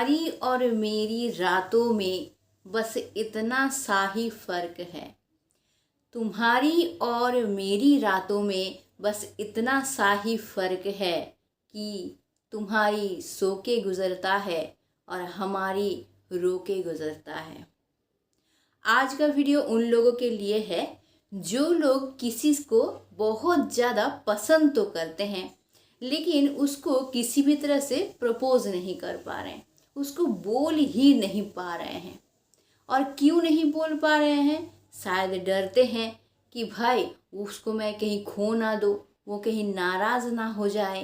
तुम्हारी और मेरी रातों में बस इतना सा ही फर्क है। तुम्हारी और मेरी रातों में बस इतना सा ही फर्क है कि तुम्हारी सो के गुजरता है और हमारी रो के गुजरता है। आज का वीडियो उन लोगों के लिए है जो लोग किसी को बहुत ज़्यादा पसंद तो करते हैं लेकिन उसको किसी भी तरह से प्रपोज नहीं कर पा रहे हैं, उसको बोल ही नहीं पा रहे हैं। और क्यों नहीं बोल पा रहे हैं? शायद डरते हैं कि भाई उसको मैं कहीं खो ना दूँ, वो कहीं नाराज़ ना हो जाए,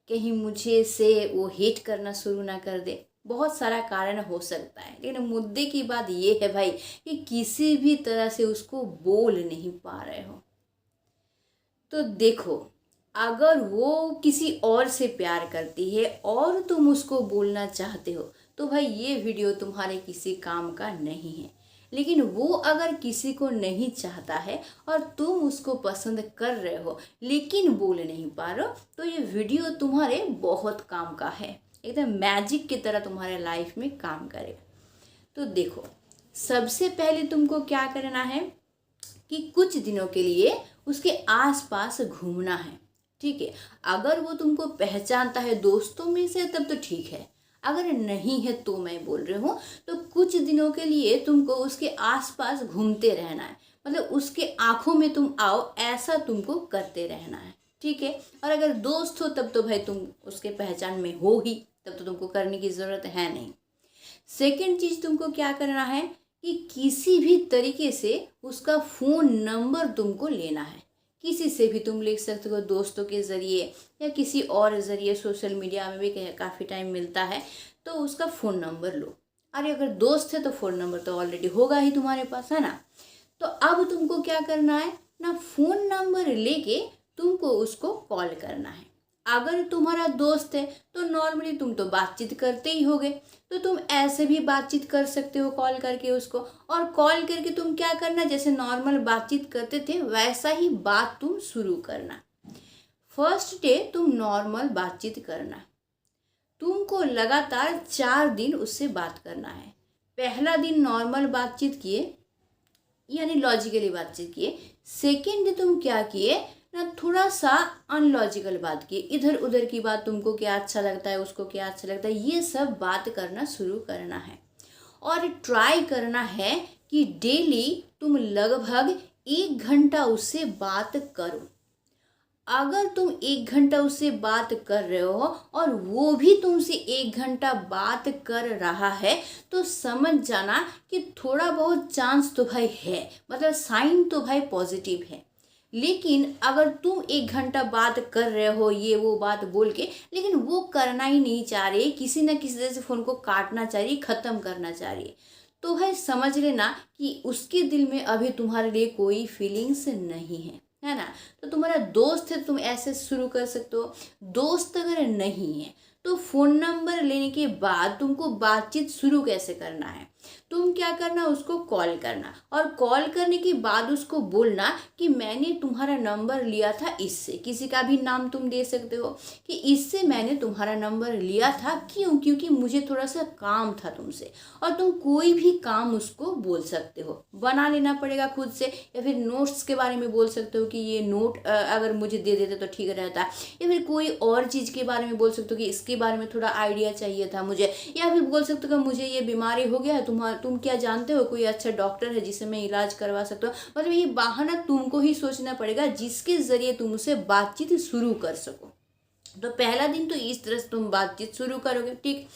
कहीं मुझे से वो हेट करना शुरू ना कर दे। बहुत सारा कारण हो सकता है, लेकिन मुद्दे की बात ये है भाई कि किसी भी तरह से उसको बोल नहीं पा रहे हो। तो देखो, अगर वो किसी और से प्यार करती है और तुम उसको बोलना चाहते हो तो भाई ये वीडियो तुम्हारे किसी काम का नहीं है। लेकिन वो अगर किसी को नहीं चाहता है और तुम उसको पसंद कर रहे हो लेकिन बोल नहीं पा रहे हो तो ये वीडियो तुम्हारे बहुत काम का है, एकदम मैजिक की तरह तुम्हारे लाइफ में काम करेगा। तो देखो, सबसे पहले तुमको क्या करना है कि कुछ दिनों के लिए उसके आसपास घूमना है। ठीक है, अगर वो तुमको पहचानता है दोस्तों में से तब तो ठीक है, अगर नहीं है तो मैं बोल रही हूँ तो कुछ दिनों के लिए तुमको उसके आसपास घूमते रहना है, मतलब उसके आंखों में तुम आओ ऐसा तुमको करते रहना है। ठीक है, और अगर दोस्त हो तब तो भाई तुम उसके पहचान में हो ही, तब तो तुमको करने की ज़रूरत है नहीं। सेकेंड चीज़ तुमको क्या करना है कि किसी भी तरीके से उसका फ़ोन नंबर तुमको लेना है। किसी से भी तुम लिख सकते हो, दोस्तों के ज़रिए या किसी और ज़रिए, सोशल मीडिया में भी काफ़ी टाइम मिलता है, तो उसका फ़ोन नंबर लो। अरे अगर दोस्त है तो फ़ोन नंबर तो ऑलरेडी होगा ही तुम्हारे पास, है ना। तो अब तुमको क्या करना है ना, फ़ोन नंबर लेके तुमको उसको कॉल करना है। अगर तुम्हारा दोस्त है तो नॉर्मली तुम तो बातचीत करते ही होगे, तो तुम ऐसे भी बातचीत कर सकते हो कॉल करके उसको। और कॉल करके तुम क्या करना, जैसे नॉर्मल बातचीत करते थे वैसा ही बात तुम शुरू करना। फर्स्ट डे तुम नॉर्मल बातचीत करना, तुमको लगातार 4 दिन उससे बात करना है। पहला दिन नॉर्मल बातचीत किए, यानी लॉजिकली बातचीत किए। सेकेंड डे तुम क्या किए ना, थोड़ा सा अनलॉजिकल बात किए, इधर उधर की बात, तुमको क्या अच्छा लगता है, उसको क्या अच्छा लगता है, ये सब बात करना शुरू करना है। और ट्राई करना है कि डेली तुम लगभग 1 घंटा उससे बात करो। अगर तुम 1 घंटा उससे बात कर रहे हो और वो भी तुमसे 1 घंटा बात कर रहा है तो समझ जाना कि थोड़ा बहुत चांस तो भाई है, मतलब साइन तो भाई पॉजिटिव है। लेकिन अगर तुम 1 घंटा बात कर रहे हो ये वो बात बोल के, लेकिन वो करना ही नहीं चाह रही, किसी न किसी तरह से फ़ोन को काटना चाह रही, ख़त्म करना चाह रही, तो भाई समझ लेना कि उसके दिल में अभी तुम्हारे लिए कोई फीलिंग्स नहीं है ना। तो तुम्हारा दोस्त है, तुम ऐसे शुरू कर सकते हो। दोस्त अगर नहीं है तो फ़ोन नंबर लेने के बाद तुमको बातचीत शुरू कैसे करना है, तुम क्या करना, उसको कॉल करना। और कॉल करने के बाद उसको बोलना कि मैंने तुम्हारा नंबर लिया था इससे, किसी का भी नाम तुम दे सकते हो कि इससे मैंने तुम्हारा नंबर लिया था। क्यों? क्योंकि मुझे थोड़ा सा काम था तुमसे। और तुम कोई भी काम उसको बोल सकते हो, बना लेना पड़ेगा खुद से, या फिर नोट्स के बारे में बोल सकते हो कि ये नोट अगर मुझे दे देते तो ठीक रहता, या फिर कोई और चीज़ के बारे में बोल सकते हो कि इसके बारे में थोड़ा आइडिया चाहिए था मुझे, या फिर बोल सकते हो कि मुझे ये बीमारी हो गया है, तुम क्या जानते हो कोई अच्छा डॉक्टर है जिससे मैं इलाज करवा सकता हूँ। मतलब ये बहाना तुमको ही सोचना पड़ेगा जिसके ज़रिए तुम उससे बातचीत शुरू कर सको। तो पहला दिन तो इस तरह से तुम बातचीत शुरू करोगे। ठीक,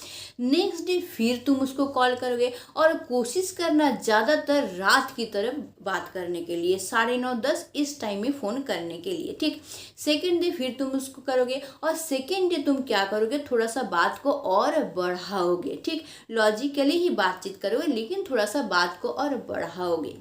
नेक्स्ट डे फिर तुम उसको कॉल करोगे और कोशिश करना ज़्यादातर रात की तरफ बात करने के लिए, 9:30-10 इस टाइम में फ़ोन करने के लिए। ठीक, सेकेंड डे फिर तुम उसको करोगे और सेकेंड डे तुम क्या करोगे, थोड़ा सा बात को और बढ़ाओगे। ठीक, लॉजिकली ही बातचीत करोगे लेकिन थोड़ा सा बात को और बढ़ाओगे।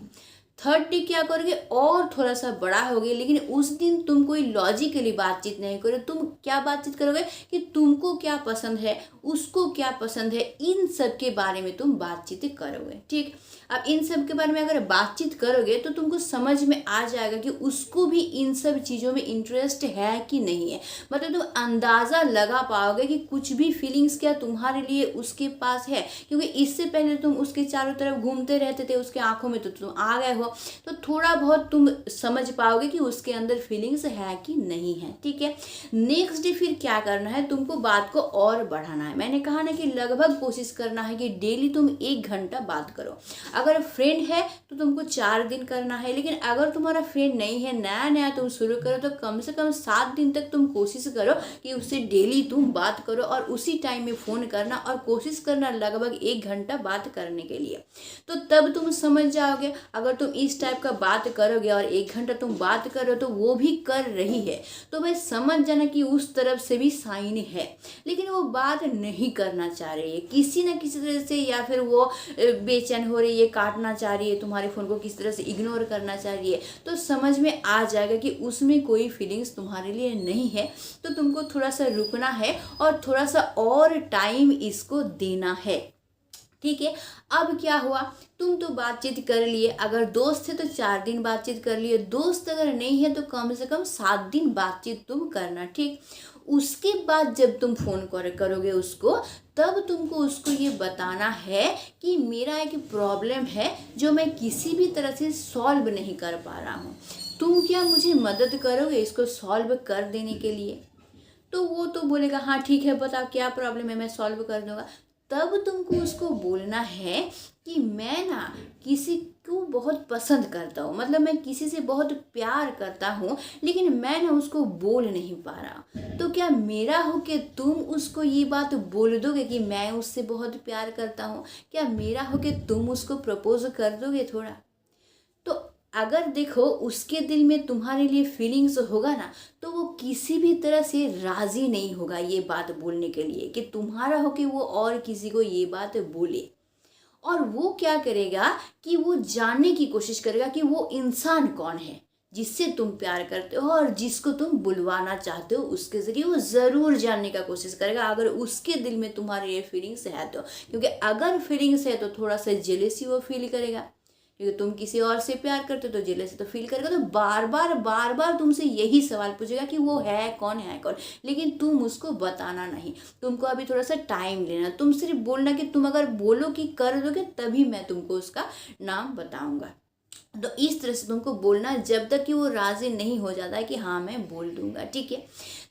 थर्ड डे क्या करोगे, और थोड़ा सा बड़ा होगे, लेकिन उस दिन तुम कोई लॉजिकली बातचीत नहीं करोगे। तुम क्या बातचीत करोगे कि तुमको क्या पसंद है, उसको क्या पसंद है, इन सब के बारे में तुम बातचीत करोगे। ठीक, अब इन सब के बारे में अगर बातचीत करोगे तो तुमको समझ में आ जाएगा कि उसको भी इन सब चीज़ों में इंटरेस्ट है कि नहीं है। मतलब तुम अंदाज़ा लगा पाओगे कि कुछ भी फीलिंग्स क्या तुम्हारे लिए उसके पास है, क्योंकि इससे पहले तुम उसके चारों तरफ घूमते रहते थे, उसके आंखों में तो तुम आ गए हो, तो थोड़ा बहुत तुम समझ पाओगे कि उसके अंदर फीलिंग्स है कि नहीं है। ठीक है, नेक्स्ट डे फिर क्या करना है, तुमको बात को और बढ़ाना है। मैंने कहा ना कि लगभग कोशिश करना है कि डेली तुम 1 घंटा बात करो। अगर फ्रेंड है तो तुमको 4 दिन करना है, लेकिन अगर तुम्हारा फ्रेंड नहीं है, नया नया तुम शुरू करो, तो कम से कम 7 दिन तक तुम कोशिश करो कि उससे डेली तुम बात करो और उसी टाइम में फ़ोन करना और कोशिश करना लगभग 1 घंटा बात करने के लिए। तो तब तुम समझ जाओगे। अगर तुम इस टाइप का बात करोगे और 1 घंटा तुम बात करो तो वो भी कर रही है, तो भाई समझ जाना कि उस तरफ से भी साइन है, लेकिन वो बात नहीं करना चाह रही है किसी न किसी तरह से, या फिर वो बेचैन हो रही है, काटना चाह रही है, तुम्हारे फ़ोन को किस तरह से इग्नोर करना चाह रही है, तो समझ में आ जाएगा कि उसमें कोई फीलिंग्स तुम्हारे लिए नहीं है। तो तुमको थोड़ा सा रुकना है और थोड़ा सा और टाइम इसको देना है। ठीक है, अब क्या हुआ, तुम तो बातचीत कर लिए, अगर दोस्त है तो 4 दिन बातचीत कर लिए, दोस्त अगर नहीं है तो कम से कम 7 दिन बातचीत तुम करना। ठीक, उसके बाद जब तुम फ़ोन करोगे उसको, तब तुमको उसको ये बताना है कि मेरा एक प्रॉब्लम है जो मैं किसी भी तरह से सॉल्व नहीं कर पा रहा हूँ, तुम क्या मुझे मदद करोगे इसको सॉल्व कर देने के लिए। तो वो तो बोलेगा हाँ ठीक है, बताओ क्या प्रॉब्लम है, मैं सॉल्व कर दूंगा। तब तुमको उसको बोलना है कि मैं ना किसी को बहुत पसंद करता हूँ, मतलब मैं किसी से बहुत प्यार करता हूँ, लेकिन मैं ना उसको बोल नहीं पा रहा। तो क्या मेरा हो कि तुम उसको ये बात बोल दोगे कि मैं उससे बहुत प्यार करता हूँ? क्या मेरा हो कि तुम उसको प्रपोज कर दोगे थोड़ा? तो अगर देखो उसके दिल में तुम्हारे लिए फीलिंग्स होगा ना, तो वो किसी भी तरह से राज़ी नहीं होगा ये बात बोलने के लिए कि तुम्हारा हो कि वो और किसी को ये बात बोले। और वो क्या करेगा कि वो जानने की कोशिश करेगा कि वो इंसान कौन है जिससे तुम प्यार करते हो और जिसको तुम बुलवाना चाहते हो, उसके ज़रिए वो ज़रूर जानने का कोशिश करेगा अगर उसके दिल में तुम्हारे ये फीलिंग्स है तो। क्योंकि अगर फीलिंग्स है तो थोड़ा सा जेलेसी वो फील करेगा, क्योंकि तुम किसी और से प्यार करते हो तो जेलसी तो फील करेगा, तो बार बार तुमसे यही सवाल पूछेगा कि वो है कौन, लेकिन तुम उसको बताना नहीं। तुमको अभी थोड़ा सा टाइम लेना, तुम सिर्फ बोलना कि तुम अगर बोलो कि कर दोगे तभी मैं तुमको उसका नाम बताऊंगा। तो इस तरह से तुमको बोलना जब तक कि वो राज़ी नहीं हो जाता है कि हाँ मैं बोल दूंगा। ठीक है,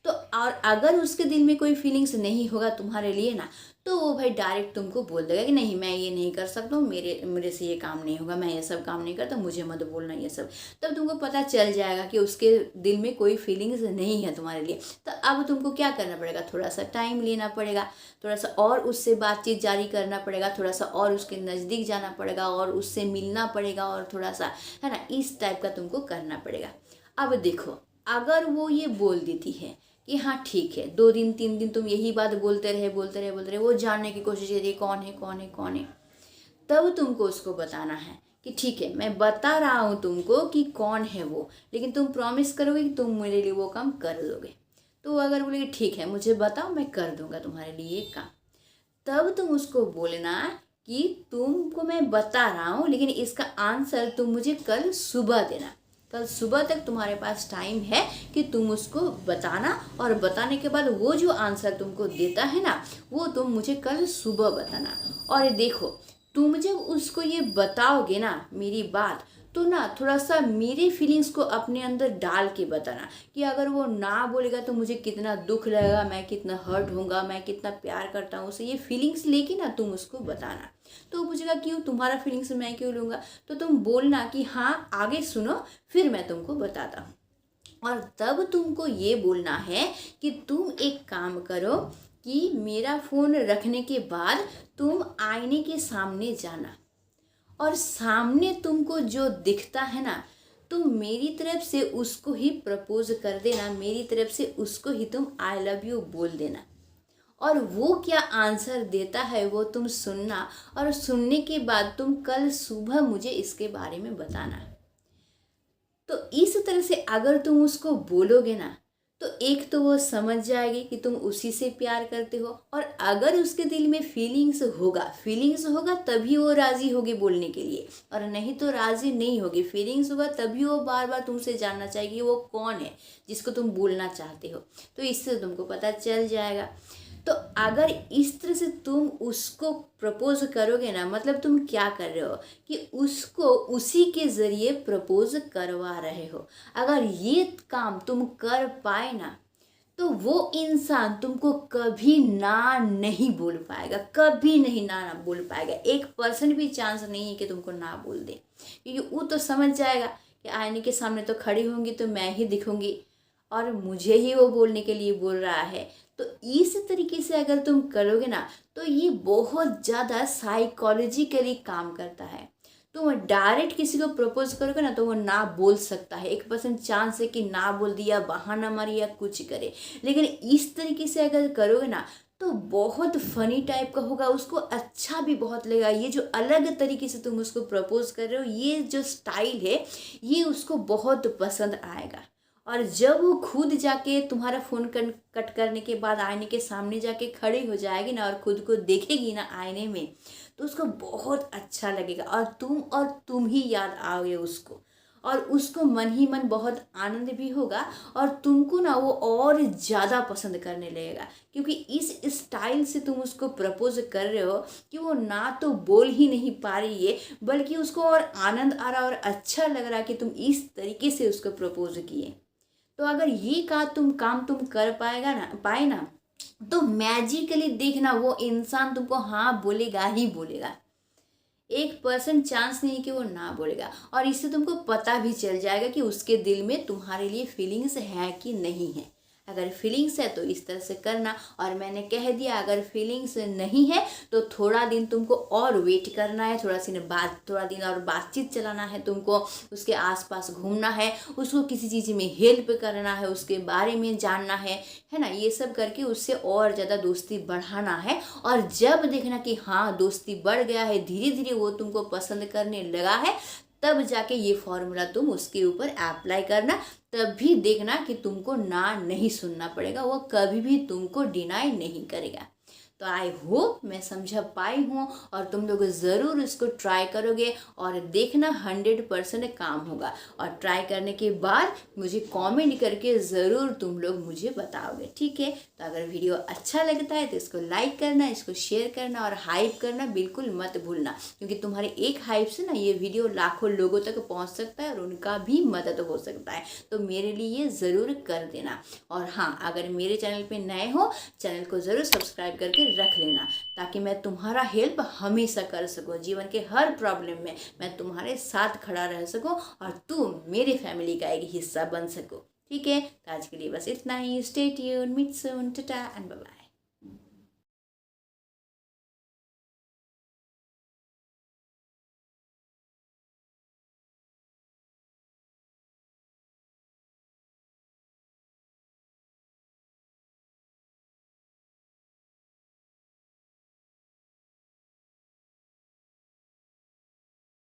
तो और अगर उसके दिल में कोई फीलिंग्स नहीं होगा तुम्हारे लिए ना, तो वो भाई डायरेक्ट तुमको बोल देगा कि नहीं मैं ये नहीं कर सकता हूँ, मेरे से ये काम नहीं होगा, मैं ये सब काम नहीं करता, मुझे मत बोलना ये सब। तब तुमको पता चल जाएगा कि उसके दिल में कोई फीलिंग्स नहीं है तुम्हारे लिए। तो अब तुमको क्या करना पड़ेगा, थोड़ा सा टाइम लेना पड़ेगा, थोड़ा सा और उससे बातचीत जारी करना पड़ेगा, थोड़ा सा और उसके नज़दीक जाना पड़ेगा और उससे मिलना पड़ेगा, और थोड़ा सा है ना इस टाइप का तुमको करना पड़ेगा। अब देखो अगर वो ये बोल देती है कि हाँ ठीक है, 2 दिन 3 दिन तुम यही बात बोलते रहे, वो जानने की कोशिश करिए कौन है, तब तुमको उसको बताना है कि ठीक है मैं बता रहा हूँ तुमको कि कौन है वो, लेकिन तुम प्रॉमिस करोगे कि तुम मेरे लिए वो काम कर दोगे। तो अगर बोलेगी ठीक है मुझे बताओ मैं कर दूंगा तुम्हारे लिए ये काम, तब तुम उसको बोलना कि तुमको मैं बता रहा हूँ लेकिन इसका आंसर तुम मुझे कल सुबह देना। कल सुबह तक तुम्हारे पास टाइम है कि तुम उसको बताना, और बताने के बाद वो जो आंसर तुमको देता है ना वो तुम मुझे कल सुबह बताना। और देखो तुम जब उसको ये बताओगे ना मेरी बात, तो ना थोड़ा सा मेरे फीलिंग्स को अपने अंदर डाल के बताना कि अगर वो ना बोलेगा तो मुझे कितना दुख लगेगा, मैं कितना हर्ट होऊंगा, मैं कितना प्यार करता हूँ उसे, ये फीलिंग्स लेके ना तुम उसको बताना। तो वो पूछेगा क्यों, तुम्हारा फीलिंग्स मैं क्यों लूँगा, तो तुम बोलना कि हाँ आगे सुनो फिर मैं तुमको बताता हूँ। और तब तुमको ये बोलना है कि तुम एक काम करो कि मेरा फ़ोन रखने के बाद तुम आईने के सामने जाना, और सामने तुमको जो दिखता है ना तुम मेरी तरफ से उसको ही प्रपोज कर देना, मेरी तरफ से उसको ही तुम आई लव यू बोल देना, और वो क्या आंसर देता है वो तुम सुनना, और सुनने के बाद तुम कल सुबह मुझे इसके बारे में बताना। तो इस तरह से अगर तुम उसको बोलोगे ना, तो तो एक तो वो समझ जाएगी कि तुम उसी से प्यार करते हो, और अगर उसके दिल में फीलिंग्स होगा तभी वो राज़ी होगी बोलने के लिए, और नहीं तो राज़ी नहीं होगी। फीलिंग्स होगा तभी वो बार बार तुमसे जानना चाहेगी वो कौन है जिसको तुम बोलना चाहते हो। तो इससे तुमको पता चल जाएगा। तो अगर इस तरह से तुम उसको प्रपोज करोगे ना, मतलब तुम क्या कर रहे हो कि उसको उसी के ज़रिए प्रपोज करवा रहे हो। अगर ये काम तुम कर पाए ना, तो वो इंसान तुमको कभी ना नहीं बोल पाएगा, कभी नहीं ना बोल पाएगा। 1% भी चांस नहीं है कि तुमको ना बोल दे, क्योंकि वो तो समझ जाएगा कि आईने के सामने तो खड़ी होंगी तो मैं ही दिखूंगी और मुझे ही वो बोलने के लिए बोल रहा है। तो इस तरीके से अगर तुम करोगे ना, तो ये बहुत ज़्यादा साइकोलॉजिकली काम करता है। तुम डायरेक्ट किसी को प्रपोज करोगे ना, तो वो ना बोल सकता है। 1% चांस है कि ना बोल दिया, बहाना मारी या कुछ करे। लेकिन इस तरीके से अगर करोगे ना, तो बहुत फनी टाइप का होगा, उसको अच्छा भी बहुत लगेगा। ये जो अलग तरीके से तुम उसको प्रपोज कर रहे हो, ये जो स्टाइल है, ये उसको बहुत पसंद आएगा। और जब वो खुद जाके तुम्हारा फ़ोन कट करने के बाद आईने के सामने जाके खड़ी हो जाएगी ना, और खुद को देखेगी ना आईने में, तो उसको बहुत अच्छा लगेगा, और तुम ही याद आओगे उसको, और उसको मन ही मन बहुत आनंद भी होगा, और तुमको ना वो और ज़्यादा पसंद करने लगेगा। क्योंकि इस स्टाइल से तुम उसको प्रपोज कर रहे हो कि वो ना तो बोल ही नहीं पा रही है, बल्कि उसको और आनंद आ रहा और अच्छा लग रहा है कि तुम इस तरीके से उसको प्रपोज किए। तो अगर ये काम तुम कर पाए ना, तो मैजिकली देखना वो इंसान तुमको हाँ बोलेगा ही बोलेगा। 1% चांस नहीं कि वो ना बोलेगा। और इससे तुमको पता भी चल जाएगा कि उसके दिल में तुम्हारे लिए फीलिंग्स है कि नहीं है। अगर फीलिंग्स है तो इस तरह से करना, और मैंने कह दिया अगर फीलिंग्स नहीं है तो थोड़ा दिन तुमको और वेट करना है, थोड़ा दिन और बातचीत चलाना है तुमको, उसके आसपास घूमना है, उसको किसी चीज़ में हेल्प करना है, उसके बारे में जानना है ना। ये सब करके उससे और ज़्यादा दोस्ती बढ़ाना है। और जब देखना कि हाँ दोस्ती बढ़ गया है, धीरे धीरे वो तुमको पसंद करने लगा है, तब जाके ये फॉर्मूला तुम उसके ऊपर अप्लाई करना। तब भी देखना कि तुमको ना नहीं सुनना पड़ेगा, वो कभी भी तुमको डिनाई नहीं करेगा। तो आई होप मैं समझा पाई हूँ, और तुम लोग ज़रूर इसको ट्राई करोगे और देखना 100% काम होगा। और ट्राई करने के बाद मुझे कमेंट करके ज़रूर तुम लोग मुझे बताओगे, ठीक है। तो अगर वीडियो अच्छा लगता है तो इसको लाइक करना, इसको शेयर करना और हाइप करना बिल्कुल मत भूलना, क्योंकि तुम्हारे एक हाइप से ना ये वीडियो लाखों लोगों तक पहुँच सकता है और उनका भी मदद हो सकता है। तो मेरे लिए ज़रूर कर देना। और हाँ, अगर मेरे चैनल पर नए हो, चैनल को ज़रूर सब्सक्राइब करके रख लेना, ताकि मैं तुम्हारा हेल्प हमेशा कर सकूं। जीवन के हर प्रॉब्लम में मैं तुम्हारे साथ खड़ा रह सकूं और तुम मेरे फैमिली का एक हिस्सा बन सको, ठीक है। तो आज के लिए बस इतना ही। Stay tuned, meet soon, tata and bye bye.